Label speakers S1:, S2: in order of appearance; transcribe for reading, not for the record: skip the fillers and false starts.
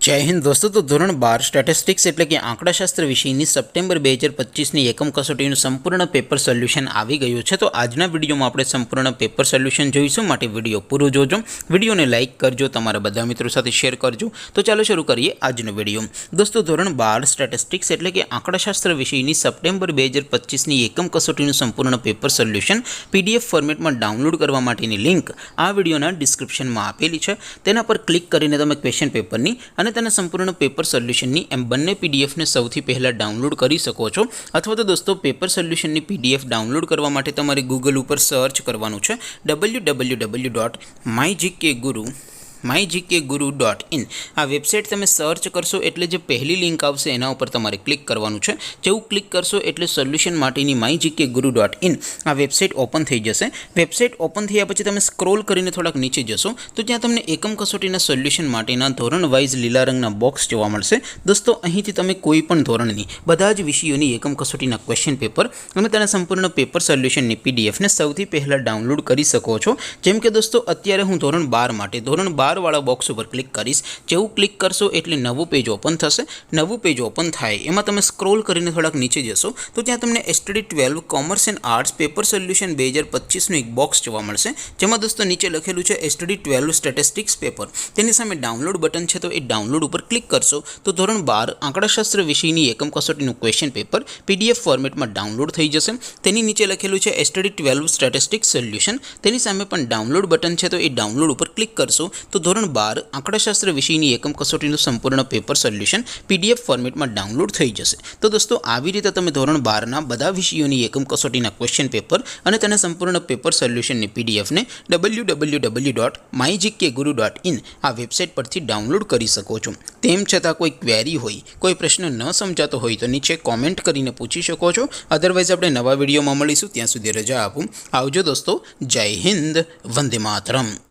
S1: जय हिंद दोस्तों। तो धोरण 12 स्टेटिस्टिक्स एटले कि आंकड़ाशास्त्र विषयनी सप्टेम्बर 2025 एकम कसोटीનું સંપૂર્ણ પેપર સોલ્યુશન આવી ગયું છે। તો આજના વિડીયોમાં આપણે સંપૂર્ણ પેપર સોલ્યુશન જોઈશું, માટે વિડીયો પૂરો જોજો। વિડીયોને લાઇક કરજો, તમારા બધા મિત્રો સાથે શેર કરજો। તો ચાલો શરૂ કરીએ આજનો વિડીયો। દોસ્તો ધોરણ 12 સ્ટેટિસ્ટિક્સ એટલે કે આંકડાશાસ્ત્ર વિષયની સપ્ટેમ્બર 2025 એકમ કસોટીનું સંપૂર્ણ પેપર સોલ્યુશન પીડીએફ ફોર્મેટમાં ડાઉનલોડ કરવા માટેની લિંક આ વિડીયોના ડિસ્ક્રિપ્શનમાં આપેલી છે। તેના પર ક્લિક કરીને તમે ક્વેશ્ચન પેપરની અને તેના સંપૂર્ણ પેપર સોલ્યુશનની એમ બંને પીડીએફને સૌથી પહેલાં ડાઉનલોડ કરી શકો છો। અથવા તો દોસ્તો પેપર સોલ્યુશનની પીડીએફ ડાઉનલોડ કરવા માટે તમારે ગૂગલ ઉપર સર્ચ કરવાનું છે www.mygkguru.in। આ વેબસાઇટ તમે સર્ચ કરશો એટલે જે પહેલી લિંક આવશે એના ઉપર તમારે ક્લિક કરવાનું છે। જેવું ક્લિક કરશો એટલે સોલ્યુશન માટેની mygkguru.in આ વેબસાઇટ ઓપન થઈ જશે। વેબસાઇટ ઓપન થયા પછી તમે સ્ક્રોલ કરીને થોડાક નીચે જશો તો ત્યાં તમને એકમ કસોટીના સોલ્યુશન માટેના ધોરણ વાઇઝ લીલા રંગના બોક્સ જોવા મળશે। દોસ્તો અહીંથી તમે કોઈ પણ ધોરણની બધા જ વિષયોની એકમ કસોટીના ક્વેશ્ચન પેપર અને તેના સંપૂર્ણ પેપર સોલ્યુશનની પીડીએફને સૌથી પહેલાં ડાઉનલોડ કરી શકો છો। જેમ કે દોસ્તો અત્યારે હું ધોરણ 12 માટે ધોરણ 12 વાળા બોક્સ ઉપર ક્લિક કરીશ। જેવું ક્લિક કરશો એટલે નવું પેજ ઓપન થશે। નવું પેજ ઓપન થાય એમાં તમે સ્ક્રોલ કરીને થોડાક નીચે જશો તો ત્યાં તમને STD 12 commerce and arts paper solution 2025નું એક બોક્સ જોવા મળશે, જેમાં દોસ્તો નીચે લખેલું છે STD 12 સ્ટેટિસ્ટિક્સ પેપર। તેની સામે ડાઉનલોડ બટન છે, તો એ ડાઉનલોડ ઉપર ક્લિક કરશો તો ધોરણ 12 આંકડાશાસ્ત્ર વિષયની એકમ કસોટીનું ક્વેશ્ચન પેપર પીડીએફ ફોર્મેટમાં ડાઉનલોડ થઈ જશે। તેની નીચે લખેલું છે STD 12 સ્ટેટિસ્ટિક્સ સોલ્યુશન, તેની સામે પણ ડાઉનલોડ બટન છે, તો એ ડાઉનલોડ ઉપર ક્લિક કરશો તો ધોરણ 12 આંકડાશાસ્ત્ર વિષયની એકમ કસોટીનું સંપૂર્ણ પેપર સોલ્યુશન પીડીએફ ફોર્મેટમાં ડાઉનલોડ થઈ જશે। તો દોસ્તો આવી રીતે તમે ધોરણ 12ના બધા વિષયોની એકમ કસોટીના ક્વેશ્ચન પેપર અને તેના સંપૂર્ણ પેપર સોલ્યુશનની પીડીએફને www.mygkguru.in આ વેબસાઇટ પરથી ડાઉનલોડ કરી શકો છો। તેમ છતાં કોઈ ક્વેરી હોય, કોઈ પ્રશ્ન ન સમજાતો હોય તો નીચે કોમેન્ટ કરીને પૂછી શકો છો। અધરવાઇઝ આપણે નવા વિડીયોમાં મળીશું, ત્યાં સુધી રજા આપું। આવજો દોસ્તો, જય હિન્દ, વંદે માતરમ।